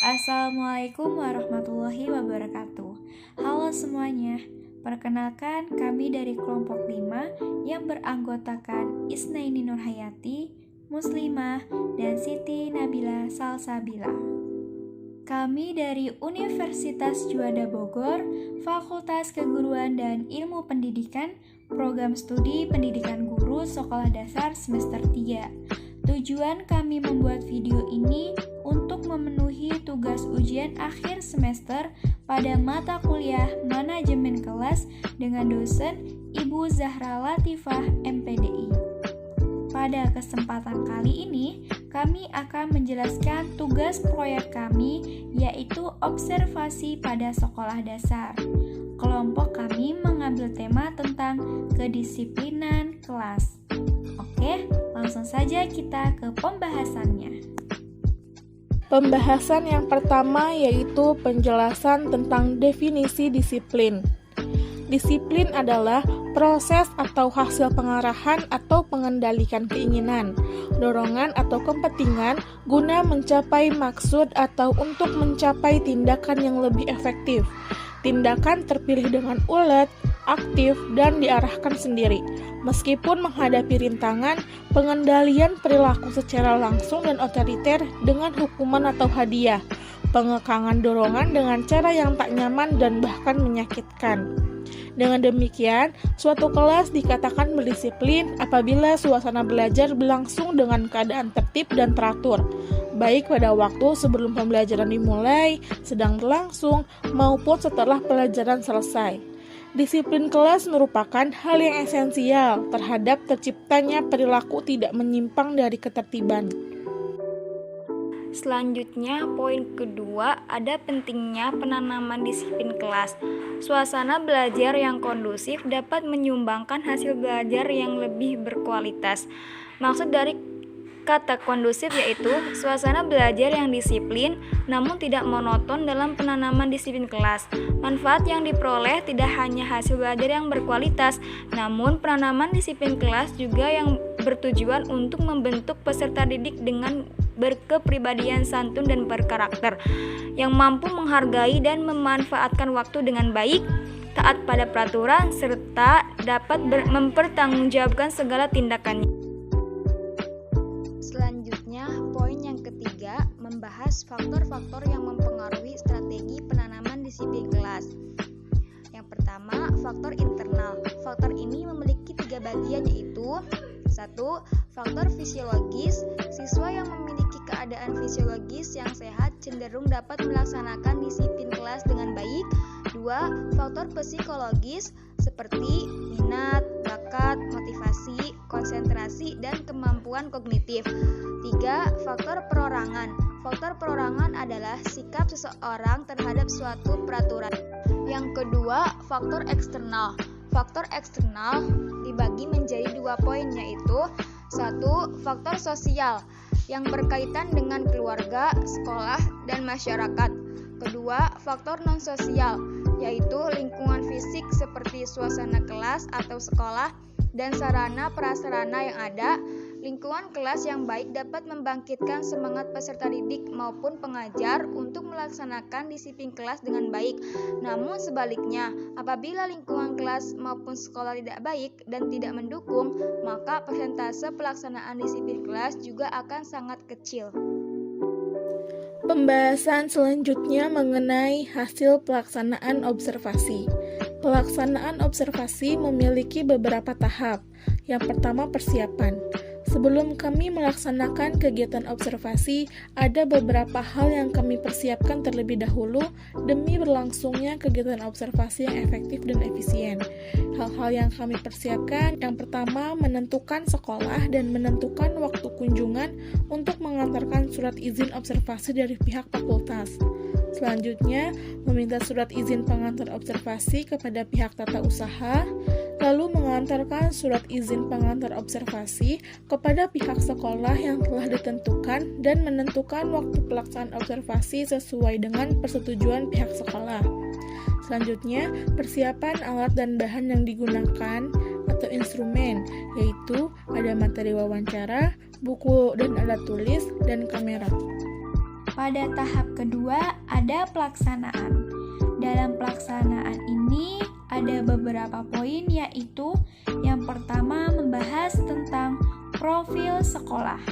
Assalamualaikum warahmatullahi wabarakatuh. Halo semuanya, perkenalkan kami dari kelompok 5 yang beranggotakan Isnaini Nurhayati, Muslimah, dan Siti Nabila Salsabila. Kami dari Universitas Juanda Bogor, Fakultas Keguruan dan Ilmu Pendidikan, Program Studi Pendidikan Guru Sekolah Dasar Semester 3. Tujuan kami membuat video ini untuk memenuhi tugas ujian akhir semester pada mata kuliah Manajemen Kelas dengan dosen Ibu Zahra Latifah, MPDI. Pada kesempatan kali ini, kami akan menjelaskan tugas proyek kami, yaitu observasi pada sekolah dasar. Kelompok kami mengambil tema tentang kedisiplinan kelas. Oke, langsung saja kita ke pembahasannya. Pembahasan yang pertama yaitu penjelasan tentang definisi disiplin. Disiplin adalah proses atau hasil pengarahan atau pengendalikan keinginan, dorongan atau kepentingan guna mencapai maksud atau untuk mencapai tindakan yang lebih efektif. Tindakan terpilih dengan ulet, aktif, dan diarahkan sendiri. Meskipun menghadapi rintangan, pengendalian perilaku secara langsung dan otoriter dengan hukuman atau hadiah, pengekangan dorongan dengan cara yang tak nyaman dan bahkan menyakitkan. Dengan demikian, suatu kelas dikatakan berdisiplin apabila suasana belajar berlangsung dengan keadaan tertib dan teratur, baik pada waktu sebelum pembelajaran dimulai, sedang berlangsung, maupun setelah pelajaran selesai. Disiplin kelas merupakan hal yang esensial terhadap terciptanya perilaku tidak menyimpang dari ketertiban. Selanjutnya, poin kedua, ada pentingnya penanaman disiplin kelas. Suasana belajar yang kondusif dapat menyumbangkan hasil belajar yang lebih berkualitas. Maksud dari kata kondusif yaitu suasana belajar yang disiplin namun tidak monoton dalam penanaman disiplin kelas. Manfaat yang diperoleh tidak hanya hasil belajar yang berkualitas, namun penanaman disiplin kelas juga yang bertujuan untuk membentuk peserta didik dengan berkepribadian santun dan berkarakter, yang mampu menghargai dan memanfaatkan waktu dengan baik, taat pada peraturan, serta dapat mempertanggungjawabkan segala tindakannya. Selanjutnya, poin yang ketiga membahas faktor-faktor yang mempengaruhi strategi penanaman disiplin kelas. Yang pertama, faktor internal. Faktor ini memiliki 3 bagian yaitu 1. Faktor fisiologis. Siswa yang memiliki keadaan fisiologis yang sehat cenderung dapat melaksanakan disiplin kelas dengan baik. 2. Faktor psikologis seperti minat, bakat, motivasi, konsentrasi, dan kemampuan kognitif. 3. Faktor perorangan. Faktor perorangan adalah sikap seseorang terhadap suatu peraturan. Yang kedua, faktor eksternal. Faktor eksternal dibagi menjadi 2 poin yaitu 1. Faktor sosial yang berkaitan dengan keluarga, sekolah, dan masyarakat. Kedua, faktor non-sosial yaitu lingkungan fisik seperti suasana kelas atau sekolah dan sarana prasarana yang ada. Lingkungan kelas yang baik dapat membangkitkan semangat peserta didik maupun pengajar untuk melaksanakan disiplin kelas dengan baik. Namun sebaliknya, apabila lingkungan kelas maupun sekolah tidak baik dan tidak mendukung, maka persentase pelaksanaan disiplin kelas juga akan sangat kecil. Pembahasan selanjutnya mengenai hasil pelaksanaan observasi. Pelaksanaan observasi memiliki beberapa tahap. Yang pertama, persiapan. Sebelum kami melaksanakan kegiatan observasi, ada beberapa hal yang kami persiapkan terlebih dahulu demi berlangsungnya kegiatan observasi yang efektif dan efisien. Hal-hal yang kami persiapkan, yang pertama, menentukan sekolah dan menentukan waktu kunjungan untuk mengantarkan surat izin observasi dari pihak fakultas. Selanjutnya, meminta surat izin pengantar observasi kepada pihak tata usaha, lalu mengantarkan surat izin pengantar observasi kepada pihak sekolah yang telah ditentukan dan menentukan waktu pelaksanaan observasi sesuai dengan persetujuan pihak sekolah. Selanjutnya, persiapan alat dan bahan yang digunakan atau instrumen, yaitu ada materi wawancara, buku dan alat tulis, dan kamera. Pada tahap kedua ada pelaksanaan. Dalam pelaksanaan ini ada beberapa poin, yaitu yang pertama membahas tentang profil sekolah.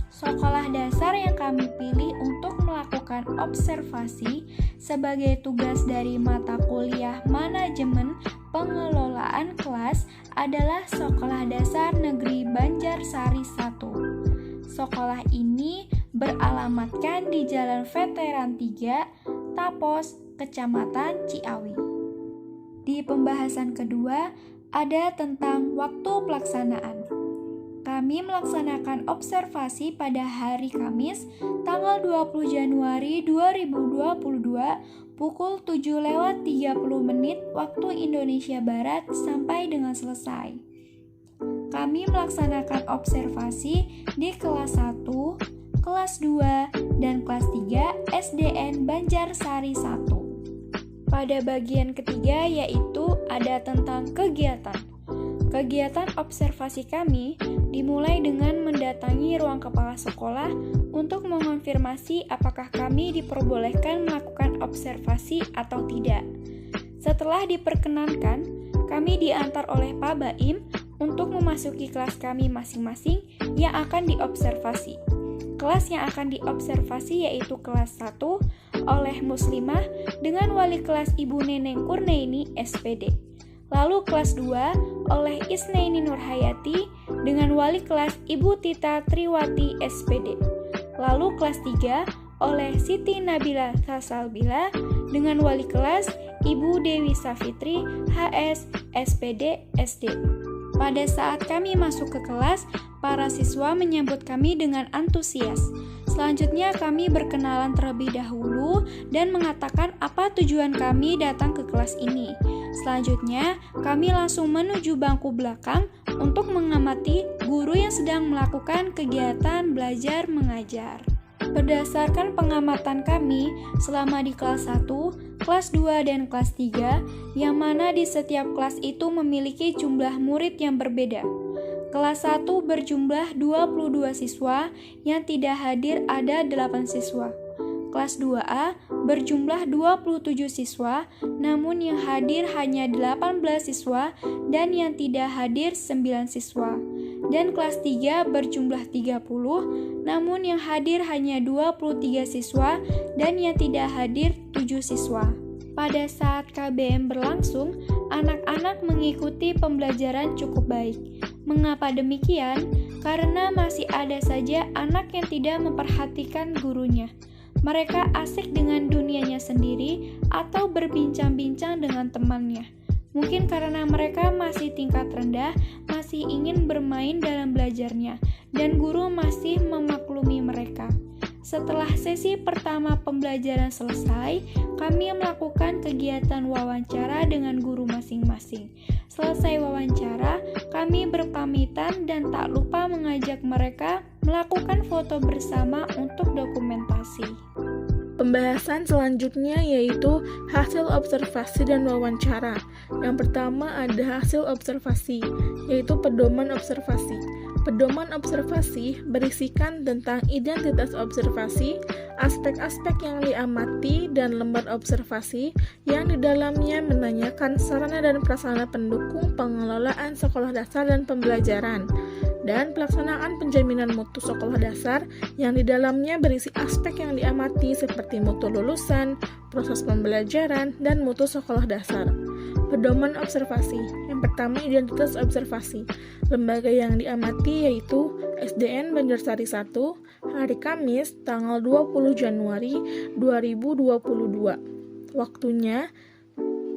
Sekolah dasar yang kami pilih untuk melakukan observasi sebagai tugas dari mata kuliah manajemen pengelolaan kelas adalah Sekolah Dasar Negeri Banjarsari 1. Sekolah ini beralamatkan di Jalan Veteran 3, Tapos, Kecamatan Ciawi. Di pembahasan kedua ada tentang waktu pelaksanaan. Kami melaksanakan observasi pada hari Kamis, tanggal 20 Januari 2022 pukul 7:30 waktu Indonesia Barat sampai dengan selesai. Kami melaksanakan observasi di kelas 1, kelas 2, dan kelas 3 SDN Banjarsari 1. Pada bagian ketiga yaitu ada tentang kegiatan. Kegiatan observasi kami dimulai dengan mendatangi ruang kepala sekolah untuk mengonfirmasi apakah kami diperbolehkan melakukan observasi atau tidak. Setelah diperkenankan, kami diantar oleh Pak Baim untuk memasuki kelas kami masing-masing yang akan diobservasi. Kelas yang akan diobservasi yaitu kelas 1 oleh Muslimah dengan wali kelas Ibu Neneng Kurnaini SPD. Lalu kelas 2 oleh Isnaini Nurhayati dengan wali kelas Ibu Tita Triwati SPD. Lalu kelas 3 oleh Siti Nabila Sasalbila dengan wali kelas Ibu Dewi Safitri HS SPD SD. Pada saat kami masuk ke kelas, para siswa menyambut kami dengan antusias. Selanjutnya kami berkenalan terlebih dahulu dan mengatakan apa tujuan kami datang ke kelas ini. Selanjutnya, kami langsung menuju bangku belakang untuk mengamati guru yang sedang melakukan kegiatan belajar mengajar. Berdasarkan pengamatan kami selama di kelas 1, kelas 2, dan kelas 3, yang mana di setiap kelas itu memiliki jumlah murid yang berbeda. Kelas 1 berjumlah 22 siswa, yang tidak hadir ada 8 siswa. Kelas 2A berjumlah 27 siswa, namun yang hadir hanya 18 siswa dan yang tidak hadir 9 siswa. Dan kelas 3 berjumlah 30, namun yang hadir hanya 23 siswa dan yang tidak hadir 7 siswa. Pada saat KBM berlangsung, anak-anak mengikuti pembelajaran cukup baik. Mengapa demikian? Karena masih ada saja anak yang tidak memperhatikan gurunya. Mereka asik dengan dunianya sendiri atau berbincang-bincang dengan temannya. Mungkin karena mereka masih tingkat rendah, masih ingin bermain dalam belajarnya, dan guru masih memaklumi mereka. Setelah sesi pertama pembelajaran selesai, kami melakukan kegiatan wawancara dengan guru masing-masing. Selesai wawancara, kami berpamitan dan tak lupa mengajak mereka melakukan foto bersama untuk dokumentasi. Pembahasan selanjutnya yaitu hasil observasi dan wawancara. Yang pertama ada hasil observasi, yaitu pedoman observasi. Pedoman observasi berisikan tentang identitas observasi, aspek-aspek yang diamati, dan lembar observasi yang di dalamnya menanyakan sarana dan prasarana pendukung pengelolaan sekolah dasar dan pembelajaran, dan pelaksanaan penjaminan mutu sekolah dasar yang di dalamnya berisi aspek yang diamati seperti mutu lulusan, proses pembelajaran, dan mutu sekolah dasar. Pedoman observasi. Yang pertama, identitas observasi. Lembaga yang diamati yaitu SDN Banjarsari 1, hari Kamis, tanggal 20 Januari 2022. Waktunya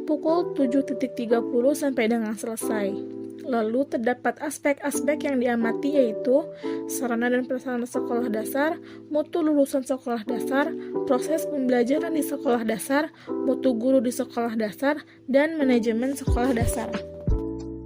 pukul 7.30 sampai dengan selesai. Lalu terdapat aspek-aspek yang diamati yaitu sarana dan prasarana sekolah dasar, mutu lulusan sekolah dasar, proses pembelajaran di sekolah dasar, mutu guru di sekolah dasar, dan manajemen sekolah dasar.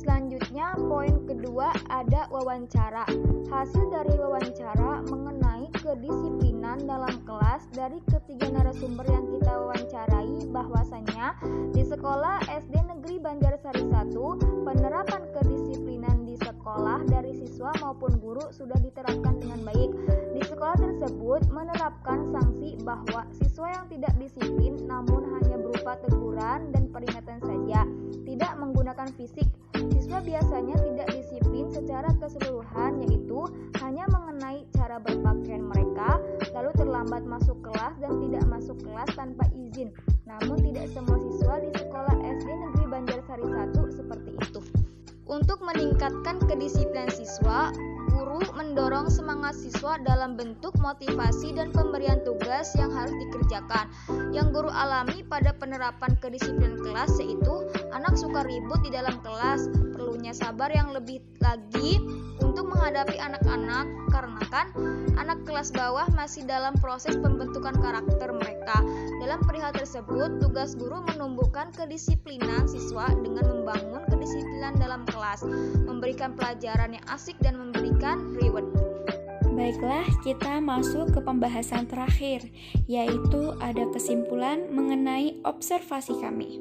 Selanjutnya, poin kedua ada wawancara. Hasil dari wawancara mengenai kedisiplinan dalam kelas dari ketiga narasumber yang kita wawancarai bahwasanya di sekolah SD Negeri Banjarsari 1, penerapan kedisiplinan di sekolah dari siswa maupun guru sudah diterapkan dengan baik. Di sekolah Sekolah tersebut menerapkan sanksi bahwa siswa yang tidak disiplin namun hanya berupa teguran dan peringatan saja, tidak menggunakan fisik. Siswa biasanya tidak disiplin secara keseluruhan, yaitu hanya mengenai cara berpakaian mereka, lalu terlambat masuk kelas dan tidak masuk kelas tanpa izin. Namun tidak semua siswa di sekolah SD Negeri Banjarsari 1 seperti itu. Untuk meningkatkan kedisiplinan siswa, guru mendorong semangat siswa dalam bentuk motivasi dan pemberian tugas yang harus dikerjakan. Yang guru alami pada penerapan kedisiplinan kelas yaitu anak suka ribut di dalam kelas, perlunya sabar yang lebih lagi untuk menghadapi anak-anak karena kan anak kelas bawah masih dalam proses pembentukan karakter mereka. Dalam perihal tersebut, tugas guru menumbuhkan kedisiplinan siswa dengan membangun kedisiplinan dalam kelas, memberikan pelajaran yang asik dan memberikan reward. Baiklah, kita masuk ke pembahasan terakhir, yaitu ada kesimpulan mengenai observasi kami.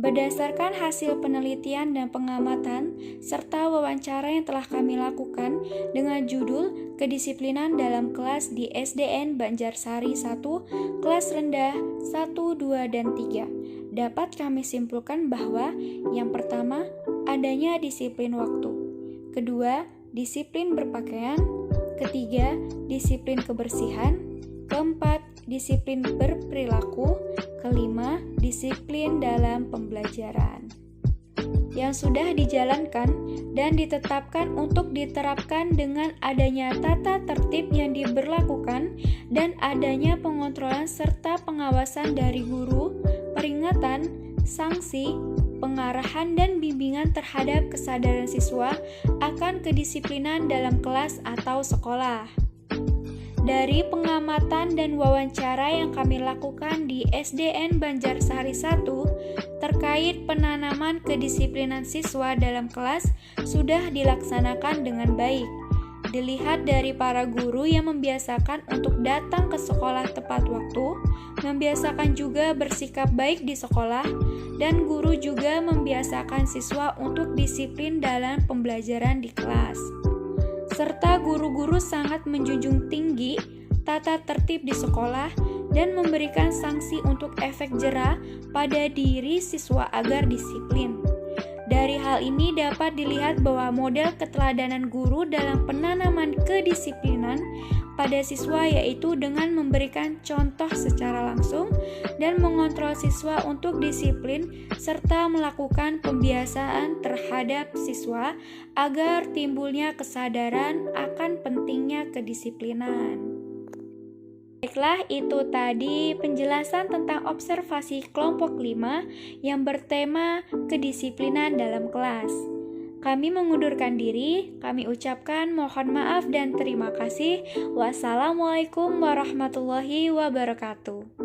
Berdasarkan hasil penelitian dan pengamatan, serta wawancara yang telah kami lakukan dengan judul Kedisiplinan dalam Kelas di SDN Banjarsari 1, kelas rendah 1, 2, dan 3, dapat kami simpulkan bahwa yang pertama, adanya disiplin waktu. Kedua, disiplin berpakaian. Ketiga, disiplin kebersihan. Keempat, disiplin berperilaku. Kelima, disiplin dalam pembelajaran. Yang sudah dijalankan dan ditetapkan untuk diterapkan dengan adanya tata tertib yang diberlakukan dan adanya pengontrolan serta pengawasan dari guru, peringatan, sanksi, pengarahan dan bimbingan terhadap kesadaran siswa akan kedisiplinan dalam kelas atau sekolah. Dari pengamatan dan wawancara yang kami lakukan di SDN Banjarsari 1 terkait penanaman kedisiplinan siswa dalam kelas sudah dilaksanakan dengan baik. Dilihat dari para guru yang membiasakan untuk datang ke sekolah tepat waktu, membiasakan juga bersikap baik di sekolah, dan guru juga membiasakan siswa untuk disiplin dalam pembelajaran di kelas. Serta guru-guru sangat menjunjung tinggi tata tertib di sekolah dan memberikan sanksi untuk efek jera pada diri siswa agar disiplin. Dari hal ini dapat dilihat bahwa model keteladanan guru dalam penanaman kedisiplinan pada siswa yaitu dengan memberikan contoh secara langsung dan mengontrol siswa untuk disiplin serta melakukan pembiasaan terhadap siswa agar timbulnya kesadaran akan pentingnya kedisiplinan. Baiklah, itu tadi penjelasan tentang observasi kelompok 5 yang bertema kedisiplinan dalam kelas. Kami mengundurkan diri, kami ucapkan mohon maaf dan terima kasih. Wassalamualaikum warahmatullahi wabarakatuh.